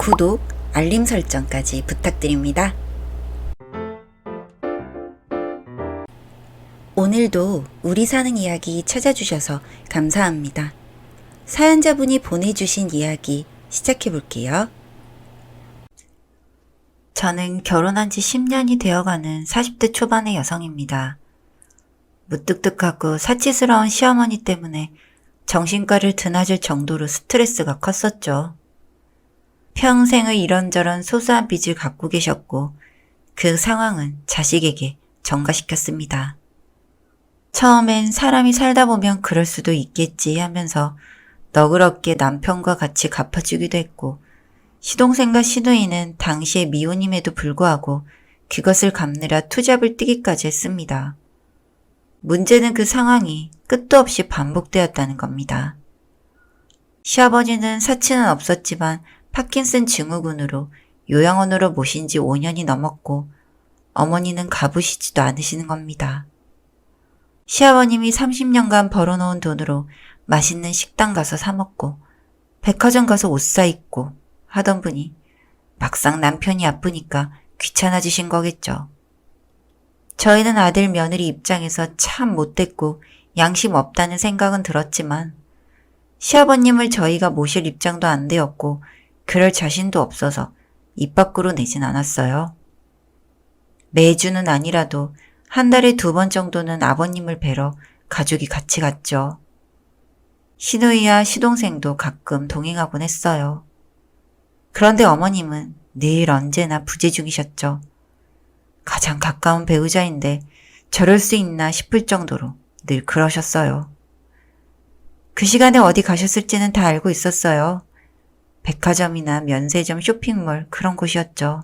구독, 알림 설정까지 부탁드립니다. 오늘도 우리 사는 이야기 찾아주셔서 감사합니다. 사연자분이 보내주신 이야기 시작해볼게요. 저는 결혼한 지 10년이 되어가는 40대 초반의 여성입니다. 무뚝뚝하고 사치스러운 시어머니 때문에 정신과를 드나들 정도로 스트레스가 컸었죠. 평생의 이런저런 소소한 빚을 갖고 계셨고 그 상황은 자식에게 전가시켰습니다. 처음엔 사람이 살다 보면 그럴 수도 있겠지 하면서 너그럽게 남편과 같이 갚아주기도 했고 시동생과 시누이는 당시에 미혼임에도 불구하고 그것을 갚느라 투잡을 뛰기까지 했습니다. 문제는 그 상황이 끝도 없이 반복되었다는 겁니다. 시아버지는 사치는 없었지만 파킨슨 증후군으로 요양원으로 모신 지 5년이 넘었고 어머니는 가부시지도 않으시는 겁니다. 시아버님이 30년간 벌어놓은 돈으로 맛있는 식당 가서 사 먹고 백화점 가서 옷 사 입고 하던 분이 막상 남편이 아프니까 귀찮아지신 거겠죠. 저희는 아들 며느리 입장에서 참 못됐고 양심 없다는 생각은 들었지만 시아버님을 저희가 모실 입장도 안 되었고 그럴 자신도 없어서 입 밖으로 내진 않았어요. 매주는 아니라도 한 달에 2번 정도는 아버님을 뵈러 가족이 같이 갔죠. 시누이와 시동생도 가끔 동행하곤 했어요. 그런데 어머님은 늘 언제나 부재 중이셨죠. 가장 가까운 배우자인데 저럴 수 있나 싶을 정도로 늘 그러셨어요. 그 시간에 어디 가셨을지는 다 알고 있었어요. 백화점이나 면세점, 쇼핑몰 그런 곳이었죠.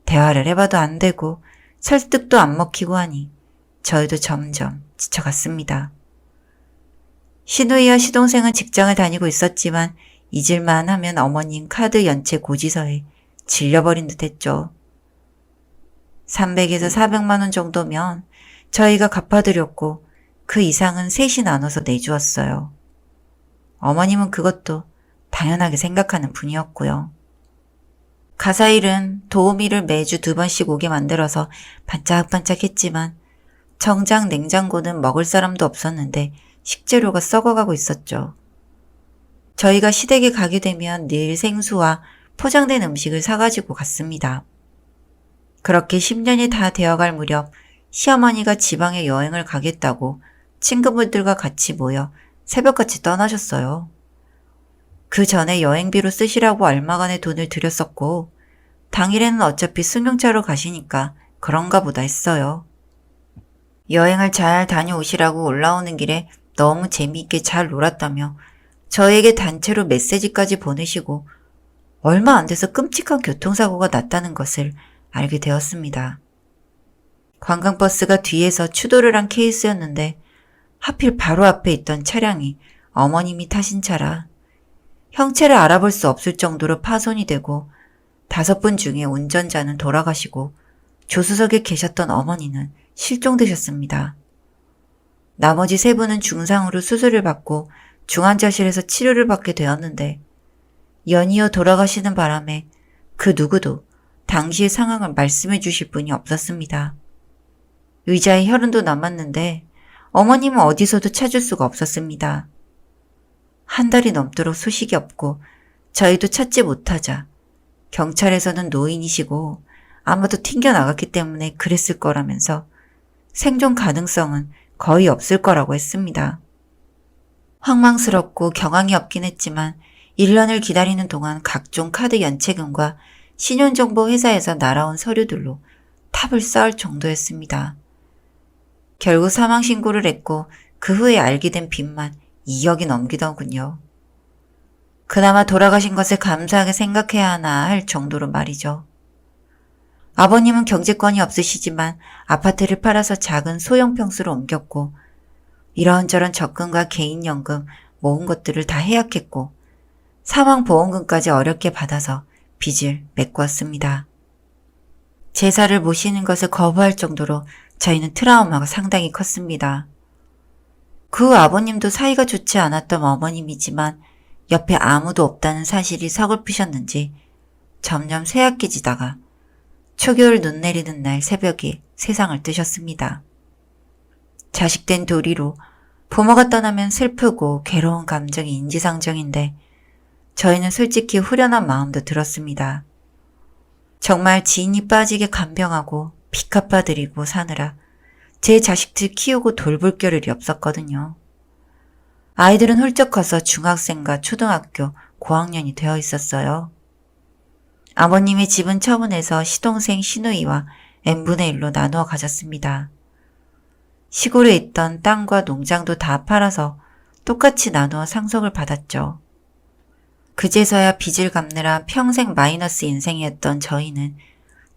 대화를 해봐도 안 되고 설득도 안 먹히고 하니 저희도 점점 지쳐갔습니다. 시누이와 시동생은 직장을 다니고 있었지만 잊을만 하면 어머님 카드 연체 고지서에 질려버린 듯 했죠. 300에서 400만 원 정도면 저희가 갚아드렸고 그 이상은 셋이 나눠서 내주었어요. 어머님은 그것도 당연하게 생각하는 분이었고요. 가사일은 도우미를 매주 2번씩 오게 만들어서 반짝반짝했지만 정작 냉장고는 먹을 사람도 없었는데 식재료가 썩어가고 있었죠. 저희가 시댁에 가게 되면 늘 생수와 포장된 음식을 사가지고 갔습니다. 그렇게 10년이 다 되어갈 무렵 시어머니가 지방에 여행을 가겠다고 친구분들과 같이 모여 새벽같이 떠나셨어요. 그 전에 여행비로 쓰시라고 얼마간의 돈을 들였었고 당일에는 어차피 승용차로 가시니까 그런가 보다 했어요. 여행을 잘 다녀오시라고 올라오는 길에 너무 재미있게 잘 놀았다며 저에게 단체로 메시지까지 보내시고 얼마 안 돼서 끔찍한 교통사고가 났다는 것을 알게 되었습니다. 관광버스가 뒤에서 추돌을 한 케이스였는데 하필 바로 앞에 있던 차량이 어머님이 타신 차라 형체를 알아볼 수 없을 정도로 파손이 되고 5분 중에 운전자는 돌아가시고 조수석에 계셨던 어머니는 실종되셨습니다. 나머지 3분은 중상으로 수술을 받고 중환자실에서 치료를 받게 되었는데 연이어 돌아가시는 바람에 그 누구도 당시의 상황을 말씀해 주실 분이 없었습니다. 의자에 혈흔도 남았는데 어머님은 어디서도 찾을 수가 없었습니다. 한 달이 넘도록 소식이 없고 저희도 찾지 못하자 경찰에서는 노인이시고 아마도 튕겨나갔기 때문에 그랬을 거라면서 생존 가능성은 거의 없을 거라고 했습니다. 황망스럽고 경황이 없긴 했지만 1년을 기다리는 동안 각종 카드 연체금과 신용정보 회사에서 날아온 서류들로 탑을 쌓을 정도였습니다. 결국 사망신고를 했고 그 후에 알게 된 빚만 2억이 넘기더군요. 그나마 돌아가신 것을 감사하게 생각해야 하나 할 정도로 말이죠. 아버님은 경제권이 없으시지만 아파트를 팔아서 작은 소형 평수로 옮겼고 이런저런 적금과 개인연금 모은 것들을 다 해약했고 사망보험금까지 어렵게 받아서 빚을 메꾸었습니다. 제사를 모시는 것을 거부할 정도로 저희는 트라우마가 상당히 컸습니다. 그 아버님도 사이가 좋지 않았던 어머님이지만 옆에 아무도 없다는 사실이 서글프셨는지 점점 쇠약해지다가 초겨울 눈 내리는 날 새벽에 세상을 뜨셨습니다. 자식된 도리로 부모가 떠나면 슬프고 괴로운 감정이 인지상정인데 저희는 솔직히 후련한 마음도 들었습니다. 정말 지인이 빠지게 간병하고 빚갚아드리고 사느라 제 자식들 키우고 돌볼 겨를이 없었거든요. 아이들은 훌쩍 커서 중학생과 초등학교 고학년이 되어 있었어요. 아버님의 집은 처분해서 시동생 시누이와 n분의 1로 나누어 가졌습니다. 시골에 있던 땅과 농장도 다 팔아서 똑같이 나누어 상속을 받았죠. 그제서야 빚을 갚느라 평생 마이너스 인생이었던 저희는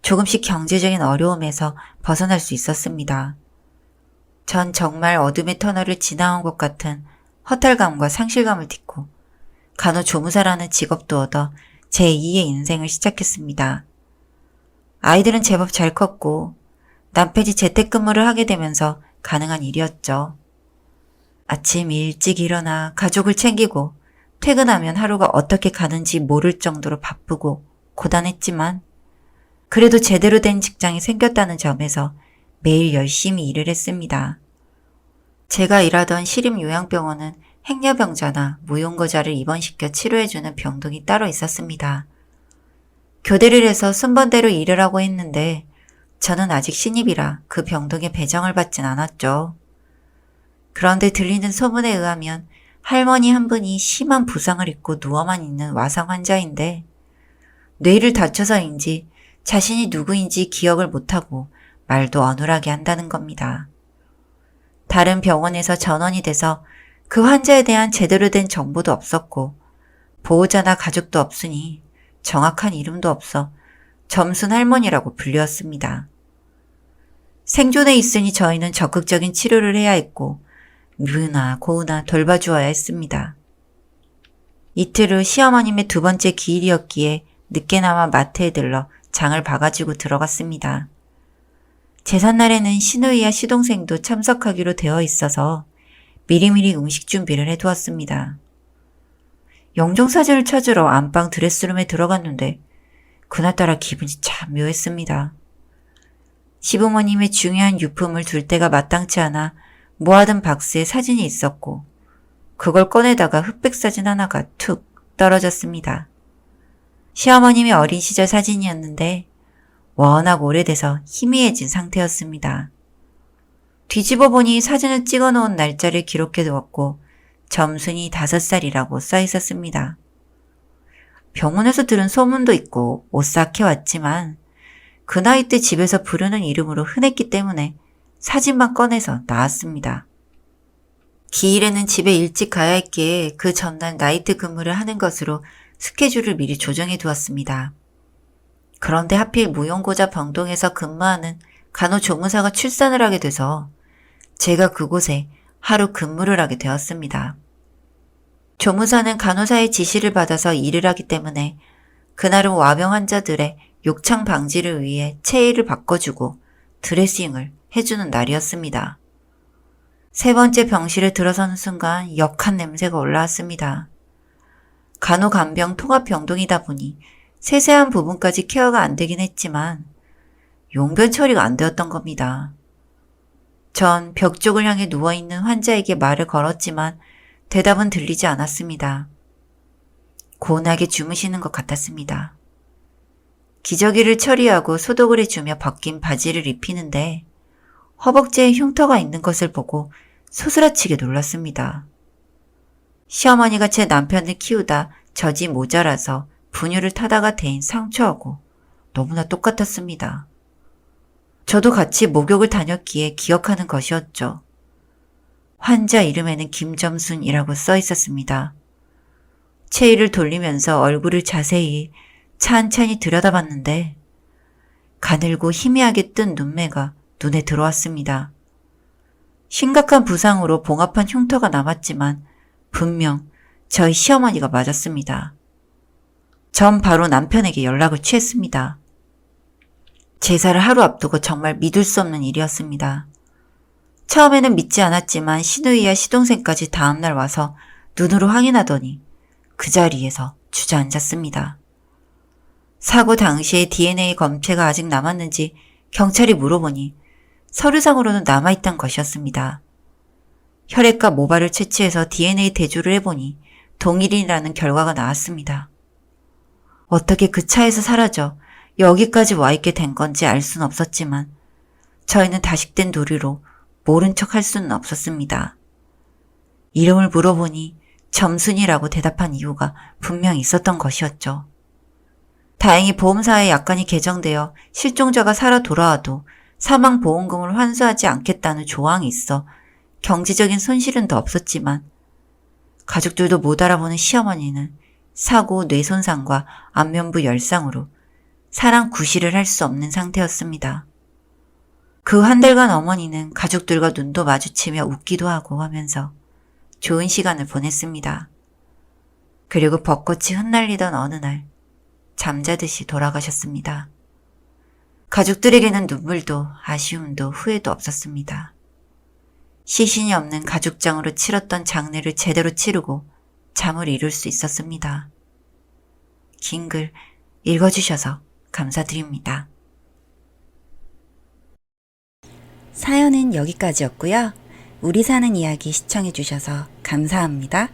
조금씩 경제적인 어려움에서 벗어날 수 있었습니다. 전 정말 어둠의 터널을 지나온 것 같은 허탈감과 상실감을 딛고 간호조무사라는 직업도 얻어 제2의 인생을 시작했습니다. 아이들은 제법 잘 컸고 남편이 재택근무를 하게 되면서 가능한 일이었죠. 아침 일찍 일어나 가족을 챙기고 퇴근하면 하루가 어떻게 가는지 모를 정도로 바쁘고 고단했지만 그래도 제대로 된 직장이 생겼다는 점에서 매일 열심히 일을 했습니다. 제가 일하던 시립요양병원은 행여병자나 무용고자를 입원시켜 치료해주는 병동이 따로 있었습니다. 교대를 해서 순번대로 일을 하고 했는데 저는 아직 신입이라 그 병동에 배정을 받진 않았죠. 그런데 들리는 소문에 의하면 할머니 한 분이 심한 부상을 입고 누워만 있는 와상 환자인데 뇌를 다쳐서인지 자신이 누구인지 기억을 못하고 말도 어눌하게 한다는 겁니다. 다른 병원에서 전원이 돼서 그 환자에 대한 제대로 된 정보도 없었고 보호자나 가족도 없으니 정확한 이름도 없어 점순 할머니라고 불렸습니다. 생존에 있으니 저희는 적극적인 치료를 해야 했고 뮤나 고우나 돌봐주어야 했습니다. 이틀 후 시어머님의 두 번째 기일이었기에 늦게나마 마트에 들러 장을 봐가지고 들어갔습니다. 제삿날에는 시누이와 시동생도 참석하기로 되어 있어서 미리미리 음식 준비를 해두었습니다. 영정사진을 찾으러 안방 드레스룸에 들어갔는데 그날따라 기분이 참 묘했습니다. 시부모님의 중요한 유품을 둘 데가 마땅치 않아 모아둔 박스에 사진이 있었고 그걸 꺼내다가 흑백 사진 하나가 툭 떨어졌습니다. 시어머님의 어린 시절 사진이었는데 워낙 오래돼서 희미해진 상태였습니다. 뒤집어 보니 사진을 찍어 놓은 날짜를 기록해 두었고 점순이 5살이라고 써 있었습니다. 병원에서 들은 소문도 있고 오싹해 왔지만 그 나이 때 집에서 부르는 이름으로 흔했기 때문에 사진만 꺼내서 나왔습니다. 기일에는 집에 일찍 가야 했기에 그 전날 나이트 근무를 하는 것으로 스케줄을 미리 조정해 두었습니다. 그런데 하필 무용고자 병동에서 근무하는 간호조무사가 출산을 하게 돼서 제가 그곳에 하루 근무를 하게 되었습니다. 조무사는 간호사의 지시를 받아서 일을 하기 때문에 그날은 와병 환자들의 욕창 방지를 위해 체의를 바꿔주고 드레싱을 해주는 날이었습니다. 세 번째 병실에 들어서는 순간 역한 냄새가 올라왔습니다. 간호간병 통합병동이다 보니 세세한 부분까지 케어가 안 되긴 했지만 용변 처리가 안 되었던 겁니다. 전 벽 쪽을 향해 누워있는 환자에게 말을 걸었지만 대답은 들리지 않았습니다. 고운하게 주무시는 것 같았습니다. 기저귀를 처리하고 소독을 해주며 벗긴 바지를 입히는데 허벅지에 흉터가 있는 것을 보고 소스라치게 놀랐습니다. 시어머니가 제 남편을 키우다 젖이 모자라서 분유를 타다가 대인 상처하고 너무나 똑같았습니다. 저도 같이 목욕을 다녔기에 기억하는 것이었죠. 환자 이름에는 김점순이라고 써 있었습니다. 체위를 돌리면서 얼굴을 자세히 찬찬히 들여다봤는데 가늘고 희미하게 뜬 눈매가 눈에 들어왔습니다. 심각한 부상으로 봉합한 흉터가 남았지만 분명 저희 시어머니가 맞았습니다. 전 바로 남편에게 연락을 취했습니다. 제사를 하루 앞두고 정말 믿을 수 없는 일이었습니다. 처음에는 믿지 않았지만 시누이와 시동생까지 다음날 와서 눈으로 확인하더니 그 자리에서 주저앉았습니다. 사고 당시에 DNA 검체가 아직 남았는지 경찰이 물어보니 서류상으로는 남아있던 것이었습니다. 혈액과 모발을 채취해서 DNA 대조를 해보니 동일인이라는 결과가 나왔습니다. 어떻게 그 차에서 사라져 여기까지 와 있게 된 건지 알 수는 없었지만 저희는 다식된 도리로 모른 척 할 수는 없었습니다. 이름을 물어보니 점순이라고 대답한 이유가 분명 있었던 것이었죠. 다행히 보험사에 약관이 개정되어 실종자가 살아 돌아와도 사망보험금을 환수하지 않겠다는 조항이 있어 경제적인 손실은 더 없었지만 가족들도 못 알아보는 시어머니는 사고 뇌손상과 안면부 열상으로 사랑 구실을 할 수 없는 상태였습니다. 그 한 달간 어머니는 가족들과 눈도 마주치며 웃기도 하고 하면서 좋은 시간을 보냈습니다. 그리고 벚꽃이 흩날리던 어느 날 잠자듯이 돌아가셨습니다. 가족들에게는 눈물도 아쉬움도 후회도 없었습니다. 시신이 없는 가죽장으로 치렀던 장례를 제대로 치르고 잠을 이룰 수 있었습니다. 긴 글 읽어주셔서 감사드립니다. 사연은 여기까지였고요. 우리 사는 이야기 시청해주셔서 감사합니다.